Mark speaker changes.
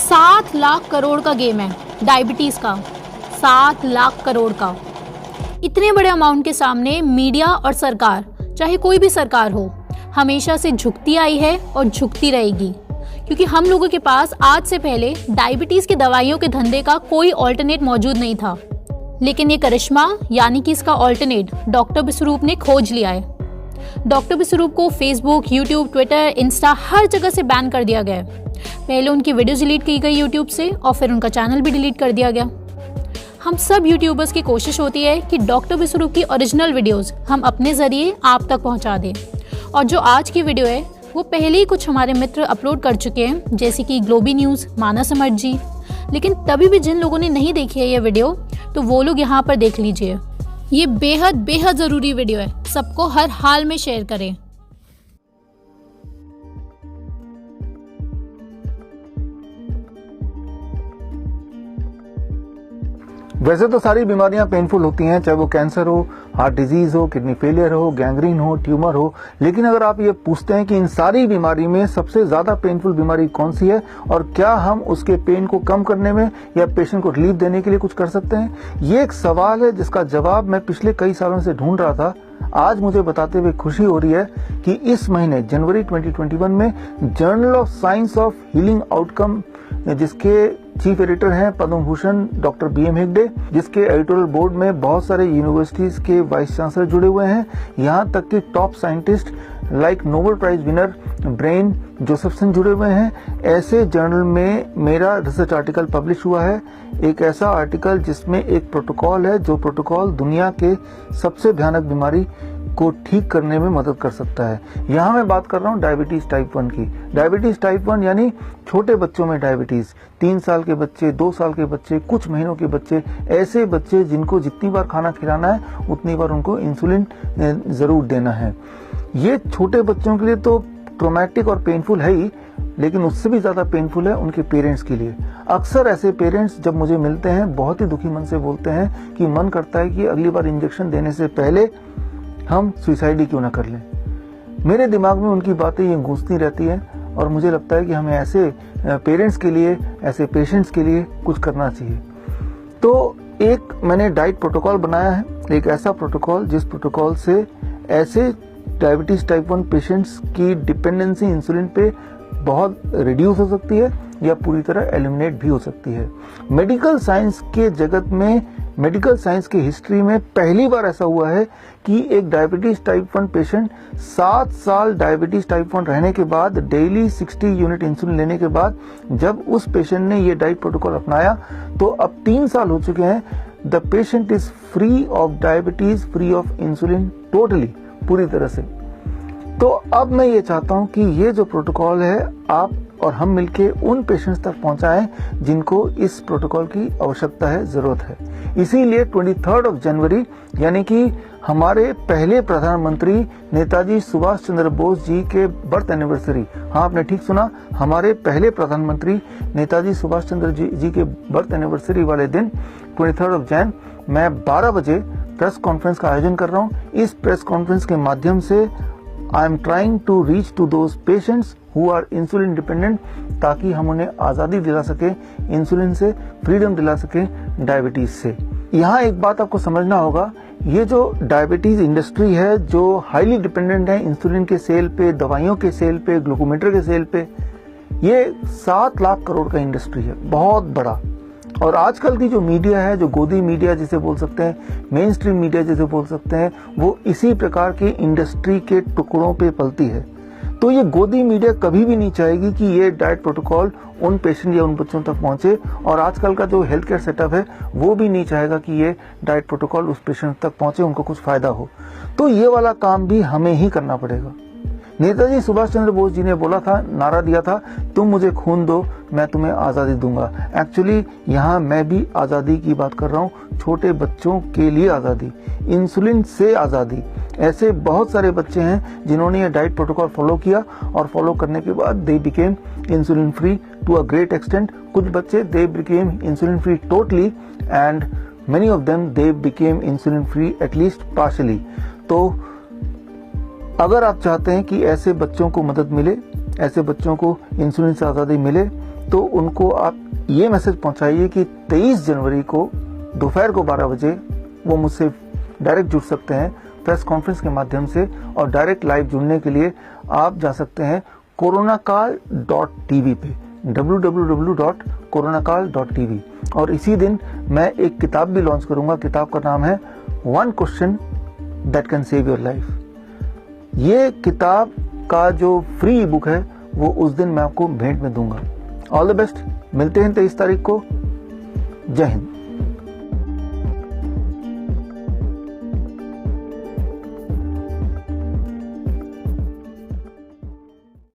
Speaker 1: 7 लाख करोड़ का गेम है डायबिटीज़ का, 7 लाख करोड़ का। इतने बड़े अमाउंट के सामने मीडिया और सरकार, चाहे कोई भी सरकार हो, हमेशा से झुकती आई है और झुकती रहेगी, क्योंकि हम लोगों के पास आज से पहले डायबिटीज़ की दवाइयों के धंधे का कोई ऑल्टरनेट मौजूद नहीं था। लेकिन ये करिश्मा यानी कि इसका ऑल्टरनेट डॉक्टर विश्वरूप ने खोज लिया है। डॉक्टर विश्वरूप को फेसबुक, यूट्यूब, ट्विटर, इंस्टा हर जगह से बैन कर दिया गया है। पहले उनकी वीडियोस डिलीट की गई यूट्यूब से और फिर उनका चैनल भी डिलीट कर दिया गया। हम सब यूट्यूबर्स की कोशिश होती है कि डॉक्टर विश्वरूप की ओरिजिनल वीडियोस हम अपने ज़रिए आप तक पहुंचा दें। और जो आज की वीडियो है वो पहले ही कुछ हमारे मित्र अपलोड कर चुके हैं, जैसे कि ग्लोबी न्यूज़, मानस समर्थ जी। लेकिन तभी भी जिन लोगों ने नहीं देखी है ये वीडियो, तो वो लोग यहाँ पर देख लीजिए। ये बेहद ज़रूरी वीडियो है, सबको हर हाल में शेयर करें।
Speaker 2: वैसे तो सारी बीमारियां पेनफुल होती हैं, चाहे वो कैंसर हो, हार्ट डिजीज हो, किडनी फेलियर हो, गैंग्रीन हो, ट्यूमर हो। लेकिन अगर आप ये पूछते हैं कि इन सारी बीमारी में सबसे ज्यादा पेनफुल बीमारी कौन सी है और क्या हम उसके पेन को कम करने में या पेशेंट को रिलीफ देने के लिए कुछ कर सकते हैं, ये एक सवाल है जिसका जवाब मैं पिछले कई सालों से ढूंढ रहा था। आज मुझे बताते हुए खुशी हो रही है कि इस महीने जनवरी 2021 में journal of science of healing outcome, जिसके चीफ एडिटर हैं पद्म भूषण डॉक्टर BM हेगड़े, जिसके एडिटोरियल बोर्ड में बहुत सारे यूनिवर्सिटीज के वाइस चांसलर जुड़े हुए हैं, यहाँ तक कि top scientist like Nobel prize winner Brian Josephson जुड़े हुए हैं। ऐसे जर्नल में मेरा रिसर्च आर्टिकल पब्लिश हुआ है, एक ऐसा आर्टिकल जिसमें एक प्रोटोकॉल है, जो प्रोटोकॉल दुनिया के सबसे भयानक बीमारी को ठीक करने में मदद कर सकता है। यहाँ मैं बात कर रहा हूँ डायबिटीज टाइप 1 की। डायबिटीज टाइप 1 यानी छोटे बच्चों में डायबिटीज, 3 साल के बच्चे, 2 साल के बच्चे, कुछ महीनों के बच्चे, ऐसे बच्चे जिनको जितनी बार खाना खिलाना है उतनी बार उनको इंसुलिन जरूर देना है। ये छोटे बच्चों के लिए तो ट्रॉमेटिक और पेनफुल है ही, लेकिन उससे भी ज्यादा पेनफुल है उनके पेरेंट्स के लिए। अक्सर ऐसे पेरेंट्स जब मुझे मिलते हैं बहुत ही दुखी मन से बोलते हैं कि मन करता है कि अगली बार इंजेक्शन देने से पहले हम सुसाइड ही क्यों ना कर लें। मेरे दिमाग में उनकी बातें ये गूंजती रहती हैं और मुझे लगता है कि हमें ऐसे पेरेंट्स के लिए, ऐसे पेशेंट्स के लिए कुछ करना चाहिए। तो एक मैंने डाइट प्रोटोकॉल बनाया है, एक ऐसा प्रोटोकॉल जिस प्रोटोकॉल से ऐसे डायबिटीज टाइप 1 पेशेंट्स की डिपेंडेंसी इंसुलिन पे बहुत रिड्यूस हो सकती है या पूरी तरह एलिमिनेट भी हो सकती है। मेडिकल साइंस के जगत में, मेडिकल साइंस की हिस्ट्री में पहली बार ऐसा हुआ है कि एक डायबिटीज टाइप 1 पेशेंट 7 साल डायबिटीज टाइप 1 रहने के बाद, डेली 60 यूनिट इंसुलिन लेने के बाद, जब उस पेशेंट ने ये डाइट प्रोटोकॉल अपनाया तो अब 3 साल हो चुके हैं, the patient is free of diabetes, free of insulin, totally, पूरी तरह से। तो अब मैं ये चाहता हूं कि ये जो प्रोटोकॉल है आप और हम मिलके उन पेशेंट्स तक पहुंचाएं जिनको इस प्रोटोकॉल की आवश्यकता है, जरूरत है। इसीलिए 23 जनवरी यानी कि हमारे पहले प्रधानमंत्री नेताजी सुभाष चंद्र बोस जी के बर्थ एनिवर्सरी, हाँ आपने ठीक सुना, हमारे पहले प्रधानमंत्री नेताजी सुभाष चंद्र जी के बर्थ एनिवर्सरी वाले दिन 23 जैन मैं 12 बजे प्रेस कॉन्फ्रेंस का आयोजन कर रहा हूँ। इस प्रेस कॉन्फ्रेंस के माध्यम से I am trying to reach to those patients who are insulin dependent, ताकि हम उन्हें आजादी दिला सके, इंसुलिन से फ्रीडम दिला सके डायबिटीज से। यहाँ एक बात आपको समझना होगा, ये जो डायबिटीज इंडस्ट्री है जो हाईली डिपेंडेंट है इंसुलिन के सेल पे, दवाइयों के सेल पे, ग्लूकोमीटर के सेल पे, ये 7 लाख करोड़ का इंडस्ट्री है, बहुत बड़ा। और आजकल की जो मीडिया है, जो गोदी मीडिया जिसे बोल सकते हैं, मेन स्ट्रीम मीडिया जिसे बोल सकते हैं, वो इसी प्रकार के इंडस्ट्री के टुकड़ों पे पलती है। तो ये गोदी मीडिया कभी भी नहीं चाहेगी कि ये डाइट प्रोटोकॉल उन पेशेंट या उन बच्चों तक पहुंचे, और आजकल का जो हेल्थ केयर सेटअप है वो भी नहीं चाहेगा कि ये डाइट प्रोटोकॉल उस पेशेंट तक पहुंचे, उनको कुछ फायदा हो। तो ये वाला काम भी हमें ही करना पड़ेगा। नेताजी सुभाष चंद्र बोस जी ने बोला था, नारा दिया था, तुम मुझे खून दो मैं तुम्हें आजादी दूंगा। एक्चुअली यहाँ मैं भी आजादी की बात कर रहा हूँ, छोटे बच्चों के लिए आजादी, इंसुलिन से आजादी। ऐसे बहुत सारे बच्चे हैं जिन्होंने ये डाइट प्रोटोकॉल फॉलो किया और फॉलो करने के बाद they became insulin free to a great extent. कुछ बच्चे they became insulin free totally and many of them they became insulin free at least partially। तो अगर आप चाहते हैं कि ऐसे बच्चों को मदद मिले, ऐसे बच्चों को इंसुलिन से आज़ादी मिले, तो उनको आप ये मैसेज पहुंचाइए कि 23 जनवरी को दोपहर को 12 बजे वो मुझसे डायरेक्ट जुड़ सकते हैं प्रेस कॉन्फ्रेंस के माध्यम से। और डायरेक्ट लाइव जुड़ने के लिए आप जा सकते हैं coronakaal.tv पे, www.coronakaal.tv। और इसी दिन मैं एक किताब भी लॉन्च करूंगा। किताब का नाम है one question that can save your life. ये किताब का जो फ्री बुक है वो उस दिन मैं आपको भेंट में दूंगा। ऑल द बेस्ट, मिलते हैं 23 तारीख को। जय हिंद।